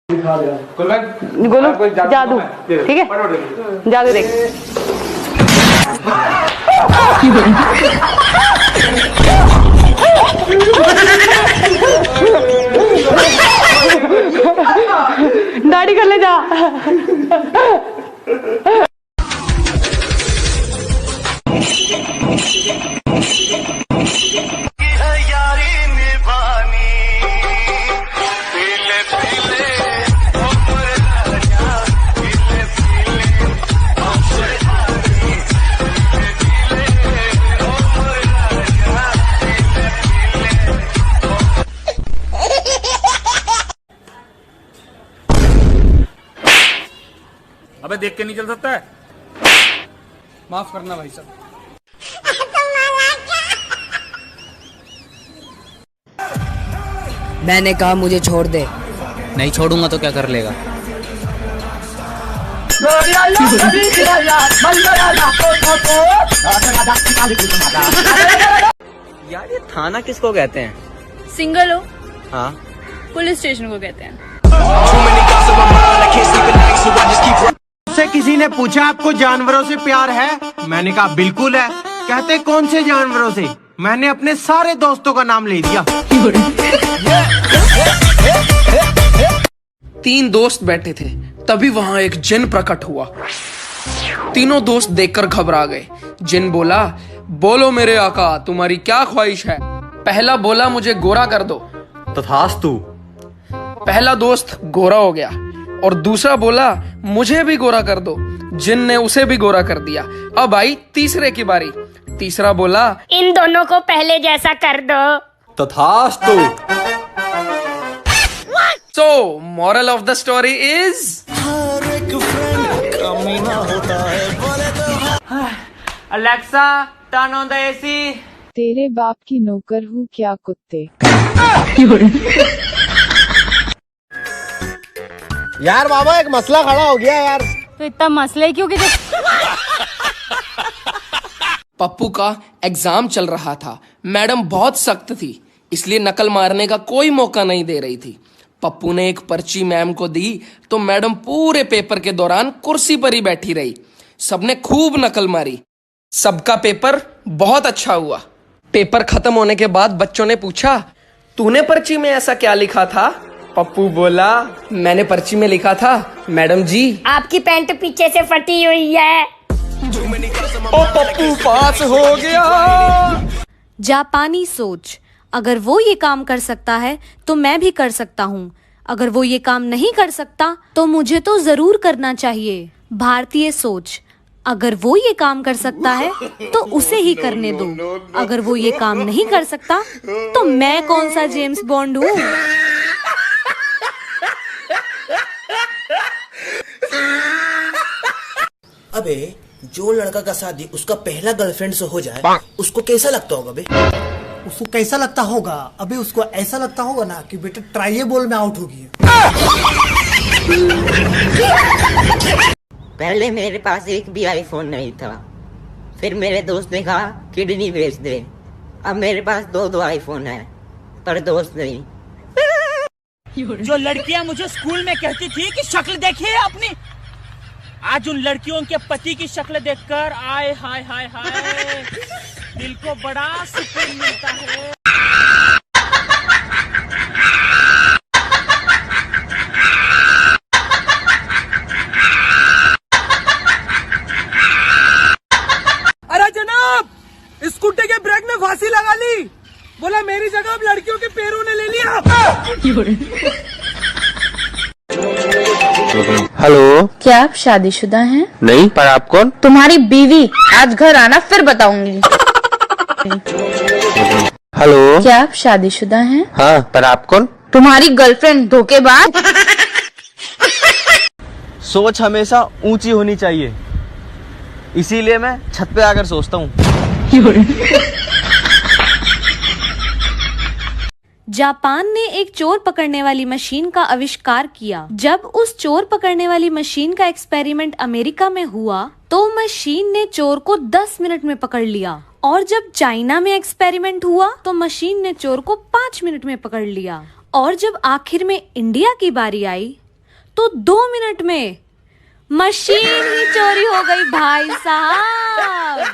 गोलू जादू, ठीक है, जादू देख। दाढ़ी कर ले जा। अबे देख के नहीं चल सकता है? माफ करना भाई साहब। मैंने कहा मुझे छोड़ दे। नहीं छोड़ूंगा तो क्या कर लेगा? यार ये थाना किसको कहते हैं? सिंगल हो? हाँ, पुलिस स्टेशन को कहते हैं। मुझसे किसी ने पूछा आपको जानवरों से प्यार है? मैंने कहा बिल्कुल है। कहते कौन से जानवरों से? मैंने अपने सारे दोस्तों का नाम ले दिया। 3 दोस्त बैठे थे, तभी वहां एक जिन प्रकट हुआ। तीनों दोस्त देखकर घबरा गए। जिन बोला, बोलो मेरे आका, तुम्हारी क्या ख्वाहिश है? पहला बोला, मुझे गोरा कर दो। तथास्तु। पहला दोस्त गोरा हो गया और दूसरा बोला, मुझे भी गोरा कर दो। जिन ने उसे भी गोरा कर दिया। अब आई तीसरे की बारी। तीसरा बोला, इन दोनों को पहले जैसा कर दो। तथास्तु। So, moral of the story is Alexa, turn on the AC. तेरे बाप की नौकर हूँ क्या कुत्ते। यार बाबा एक मसला खड़ा हो गया यार। तो इतना मसला क्यों कि पप्पू का एग्जाम चल रहा था। मैडम बहुत सख्त थी, इसलिए नकल मारने का कोई मौका नहीं दे रही थी। पप्पू ने एक पर्ची मैम को दी तो मैडम पूरे पेपर के दौरान कुर्सी पर ही बैठी रही। सबने खूब नकल मारी। सबका पेपर बहुत अच्छा हुआ। पेपर खत्म होने के बाद बच्चों ने पूछा, तूने पर्ची में ऐसा क्या लिखा था? पप्पू बोला, मैंने पर्ची में लिखा था, मैडम जी आपकी पैंट पीछे से फटी हुई है। ओ पप्पू पास हो गया। जापानी सोच, अगर वो ये काम कर सकता है तो मैं भी कर सकता हूँ। अगर वो ये काम नहीं कर सकता तो मुझे तो जरूर करना चाहिए। भारतीय सोच, अगर वो ये काम कर सकता है तो उसे ही करने दो। अगर वो ये काम नहीं कर सकता तो मैं कौन सा जेम्स बॉन्ड हूँ। अबे जो लड़का का शादी उसका पहला गर्लफ्रेंड से हो जाए उसको कैसा लगता होगा बे? उसको कैसा लगता होगा? अबे उसको ऐसा लगता होगा ना कि बेटा ट्राई बॉल में आउट होगी। पहले मेरे पास एक भी आईफोन नहीं था, फिर मेरे दोस्त ने कहा किडनी बेच दे। अब मेरे पास 2 आईफोन है पर दोस्त नहीं। जो लड़कियां मुझे स्कूल में कहती थी कि शक्ल देखिए अपनी, आज उन लड़कियों के पति की शक्ल देखकर आए हाय हाय हाय दिल को बड़ा सुकून मिलता है। अरे जनाब, स्कूटी के ब्रेक में फांसी लगा ली। बोला मेरी जगह अब लड़कियों के पैरों ने ले लिया। हेलो, क्या आप शादीशुदा हैं? नहीं, पर आप कौन? तुम्हारी बीवी। आज घर आना फिर बताऊंगी। हेलो, क्या आप शादीशुदा हैं? हाँ, पर आप कौन? तुम्हारी गर्लफ्रेंड धोखेबाज। सोच हमेशा ऊंची होनी चाहिए, इसीलिए मैं छत पे आकर सोचता हूँ। जापान ने एक चोर पकड़ने वाली मशीन का आविष्कार किया। जब उस चोर पकड़ने वाली मशीन का एक्सपेरिमेंट अमेरिका में हुआ तो मशीन ने चोर को 10 मिनट में पकड़ लिया, और जब चाइना में एक्सपेरिमेंट हुआ तो मशीन ने चोर को 5 मिनट में पकड़ लिया, और जब आखिर में इंडिया की बारी आई तो 2 मिनट में मशीन ही चोरी हो गई भाई साहब।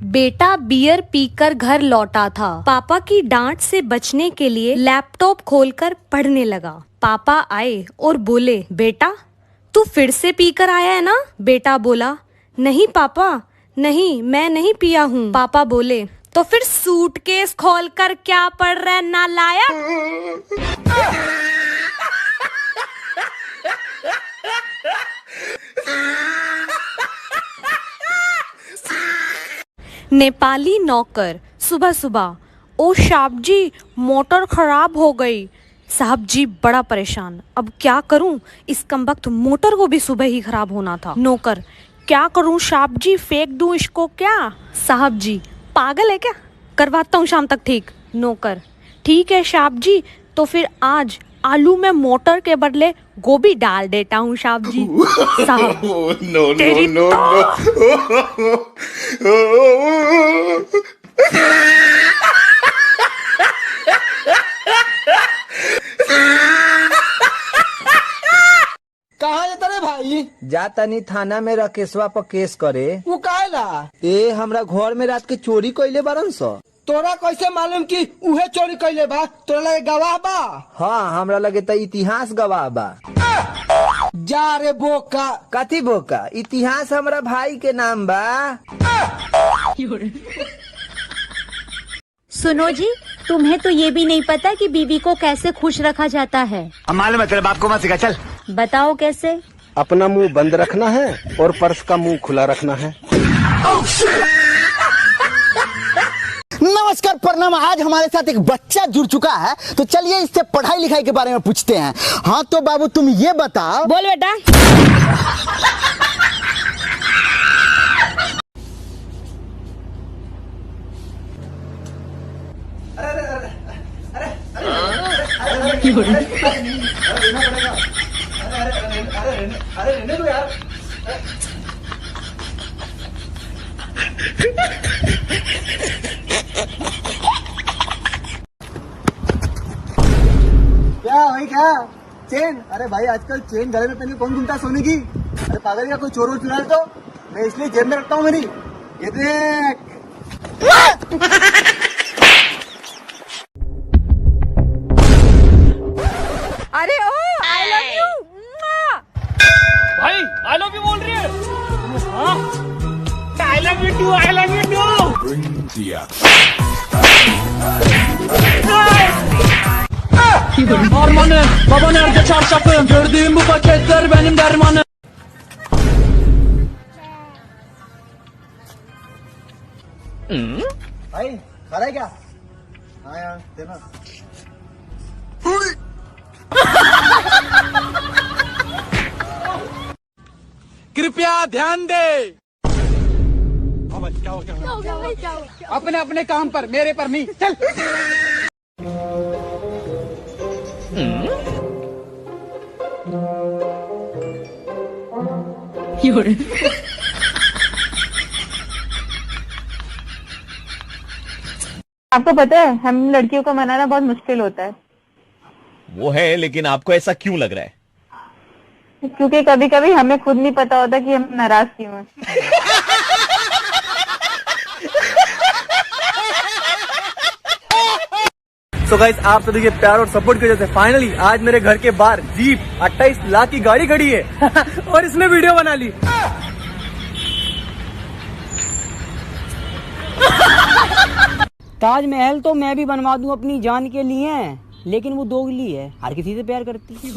बेटा बियर पीकर घर लौटा था। पापा की डांट से बचने के लिए लैपटॉप खोलकर पढ़ने लगा। पापा आए और बोले, बेटा तू फिर से पीकर आया है ना? बेटा बोला, नहीं पापा, नहीं, मैं नहीं पिया हूँ। पापा बोले, तो फिर सूटकेस खोलकर क्या पढ़ रहा है नालायक? नेपाली नौकर सुबह सुबह, ओ साहब जी मोटर खराब हो गई। साहब जी बड़ा परेशान, अब क्या करूं? इस कमबख्त मोटर को भी सुबह ही खराब होना था। नौकर, क्या करूं साहब जी, फेंक दूं इसको क्या? साहब जी, पागल है क्या, करवाता हूँ शाम तक ठीक। नौकर, ठीक है साहब जी, तो फिर आज आलू में मोटर के बदले गोभी डाल देता हूँ साहब जी। साहब, तेरी कहाँ जाता रे भाई? जाता नहीं थाना में राकेशवा पर केस करे। वो काहेला? ए हमरा घर में रात के चोरी कइले बारन स। तोरा कैसे मालूम कि उहे चोरी कैले बा? तोरा लगे गवाह बा? हाँ, हमरा लगे त इतिहास गवाह बा। जा रे बोका। कथी बोका? इतिहास हमरा भाई के नाम बा। सुनो जी, तुम्हें तो ये भी नहीं पता कि बीवी को कैसे खुश रखा जाता है। मालूम है, तेरे बाप को मत सिखा, चल। बताओ कैसे? अपना मुंह बंद रखना है और पर्स का मुंह खुला रखना है। नमस्कार, प्रणाम। आज हमारे साथ एक बच्चा जुड़ चुका है, तो चलिए इससे पढ़ाई लिखाई के बारे में पूछते हैं। हाँ तो बाबू तुम ये बताओ। बोल बेटा। क्या भाई, क्या चेन? अरे भाई आजकल चेन गले में पहने कौन घूमता सोने की? अरे पागल, क्या कोई चोर वोर चुरा ले तो? मैं इसलिए जेब में रखता हूँ मेरी। ये देख। अरे ओ, आई लव यू। भाई आई लव यू बोल रही है? I love you too, I love you too. Armanı, baba nerede çarşafım? Gördüğüm bu paketler benim dermanım. भाई खा रहा है क्या? हाँ यार देना। कृपया ध्यान दे। क्या हो गया? अपने अपने काम पर, मेरे पर नहीं। चल। आपको पता है, हम लड़कियों को मनाना बहुत मुश्किल होता है। वो है, लेकिन आपको ऐसा क्यों लग रहा है? क्योंकि कभी कभी हमें खुद नहीं पता होता कि हम नाराज क्यों हैं। सो गाइस, आप सभी के प्यार और सपोर्ट की वजह से फाइनली आज मेरे घर के बाहर जीप 28 लाख की गाड़ी खड़ी है और इसने वीडियो बना ली। ताजमहल तो मैं भी बनवा दूं अपनी जान के लिए, लेकिन वो दोगली है, हर किसी से प्यार करती है।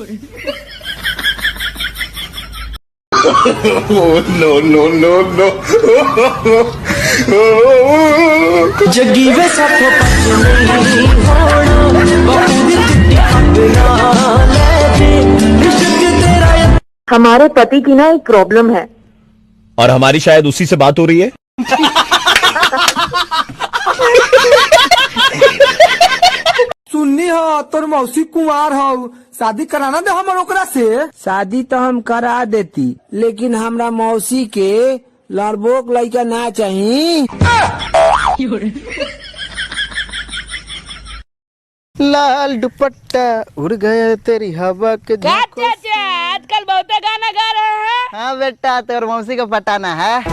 No no no no. जगी वे सब हमारे पति की ना एक प्रॉब्लम है, और हमारी शायद उसी से बात हो रही है। सुननी हो तोर मौसी कुंवार हो, शादी कराना दे हम ओकरा से। शादी तो हम करा देती, लेकिन हमरा मौसी के लड़बोक लड़का ना चाहिए। लाल दुपट्टा उड़ गया तेरी हवा के झोंकों से। आजकल बहुत गाना गा रहे हैं। हाँ बेटा, तेरे मौसी को पटाना है।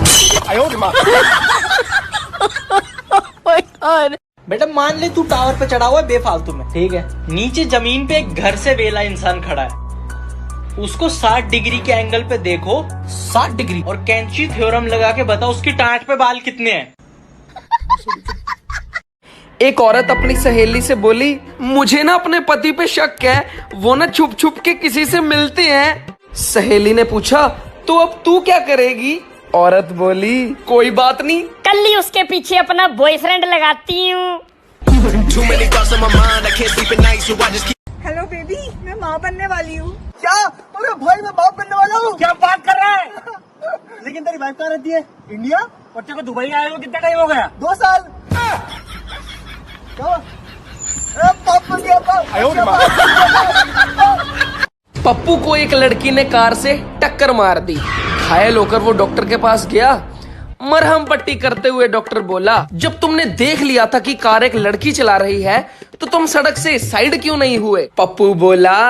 बेटा मान ले तू टावर पे चढ़ा हुआ है बेफालतू में, ठीक है। नीचे जमीन पे एक घर से वेला इंसान खड़ा है, उसको 60 डिग्री के एंगल पे देखो, 60 डिग्री, और कैंची थ्योरम लगा के बताओ उसकी टाट पे बाल कितने हैं। एक औरत अपनी सहेली से बोली, मुझे ना अपने पति पे शक है, वो ना छुप छुप के किसी से मिलते हैं। सहेली ने पूछा, तो अब तू क्या करेगी? औरत बोली, कोई बात नहीं, कल ही उसके पीछे अपना बॉयफ्रेंड लगाती हूँ। हेलो बेबी, मैं माँ बनने वाली हूँ। क्या? अरे भाई मैं बाप बनने वाला हूँ। क्या बात कर रहा है? लेकिन तेरी वाइफ कहाँ रहती है? इंडिया? बच्चे को दुबई आए हुए कितना टाइम हो गया? 2 साल। बाप बन गया, पप्पू को एक लड़की ने कार से टक्कर मार दी। घायल होकर वो डॉक्टर के पास गया। मरहम पट्टी करते हुए डॉक्टर बोला, जब तुमने देख लिया था कि कार एक लड़की चला रही है तो तुम सड़क से साइड क्यों नहीं हुए? पप्पू बोला,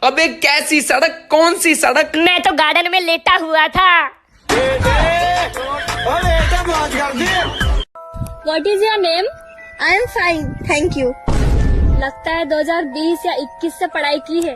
अबे कैसी सड़क, कौन सी सड़क? मैं तो गार्डन में लेटा हुआ था। What is your name? I am fine, thank you. लगता है 2020 या 21 से पढ़ाई की है।